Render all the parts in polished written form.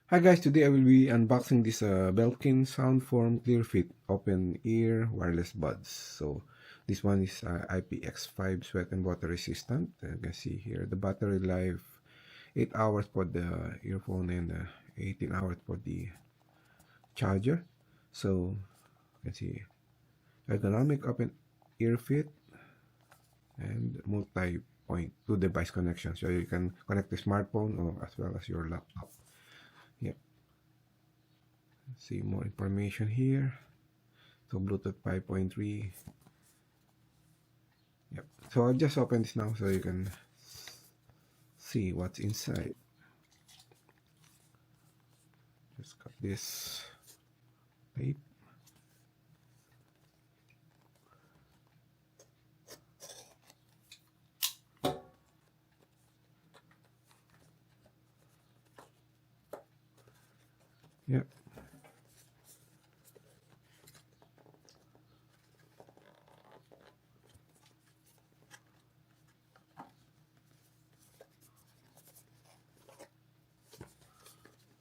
Hi guys, today I will be unboxing this Belkin SoundForm ClearFit open ear wireless buds. So this one is IPX5 sweat and water resistant. You can see here the battery life 8 hours for the earphone and 18 hours for the charger. So you can see ergonomic open ear fit and multi-point 2 device connection. So you can connect the smartphone or as well as your laptop. Yep. See more information here. So Bluetooth 5.3. Yep. So I'll just open this now so you can see what's inside. Just got this tape. Yep.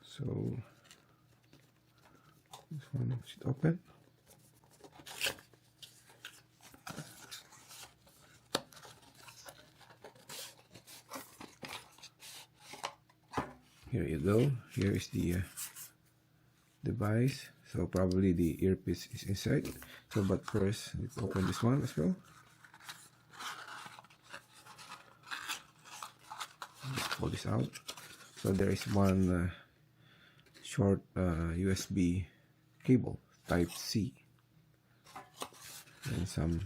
So this one should open. Here you go. Here is the device. So probably the earpiece is inside. So but first let's open this one as well. Let's pull this out. So there is one short USB cable type C and some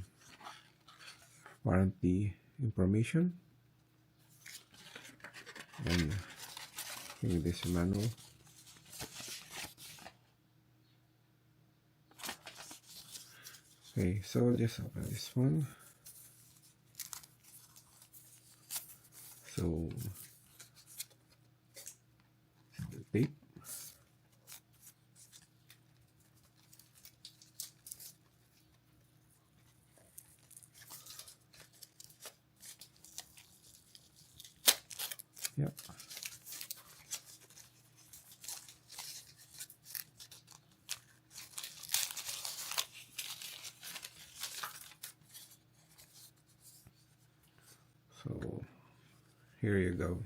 warranty information and here this manual. Okay, so just open this one. So the tape. Yep. So here you go.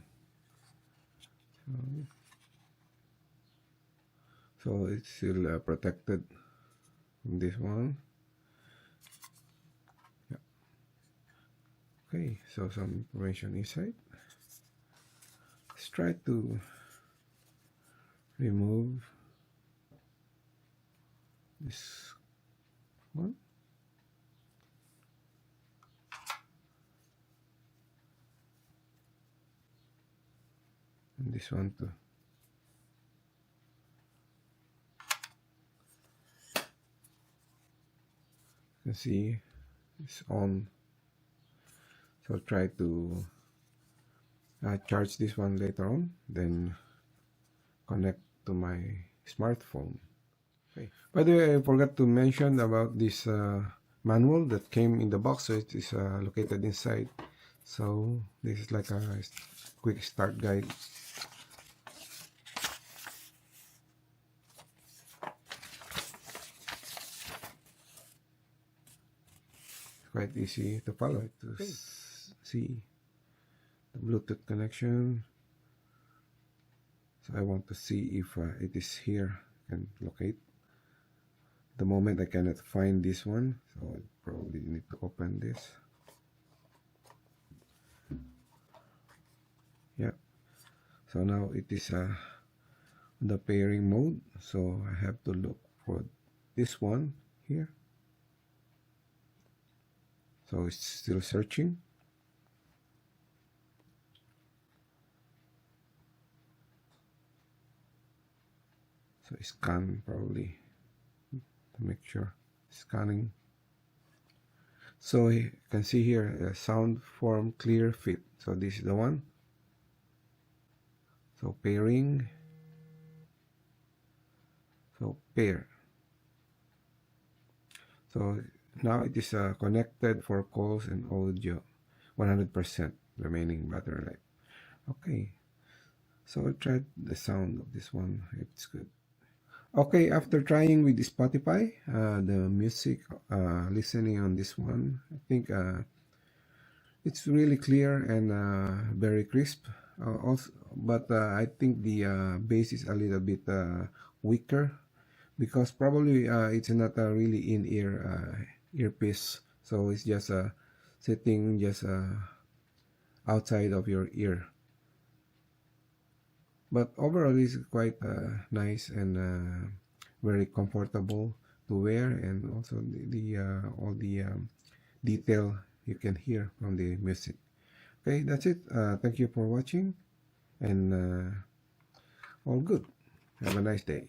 So it's still protected from this one. Yeah. Okay, so some information inside. Let's try to remove this one. And this one too. You can see it's on. So I'll try to charge this one later on, then connect to my smartphone. Okay. By the way, I forgot to mention about this manual that came in the box. So it is located inside. So this is like a quick start guide. Quite easy to follow to see the Bluetooth connection. So I want to see if it is here and locate. The moment I cannot find this one, so I probably need to open this. Yeah. So now it is the pairing mode. So I have to look for this one here. So it's still searching. So scan probably to make sure. Scanning. So you can see here SoundForm ClearFit. So this is the one. So pairing. So pair. So now it is connected for calls and audio. 100% remaining battery life. Okay. So I tried the sound of this one. It's good. Okay, after trying with the Spotify, the music listening on this one, I think it's really clear and very crisp. Also, but I think the bass is a little bit weaker because probably it's not a really in-ear earpiece, so it's just sitting just outside of your ear. But overall, it's quite nice and very comfortable to wear, and also the all the detail you can hear from the music. Okay, that's it. Thank you for watching, and all good. Have a nice day.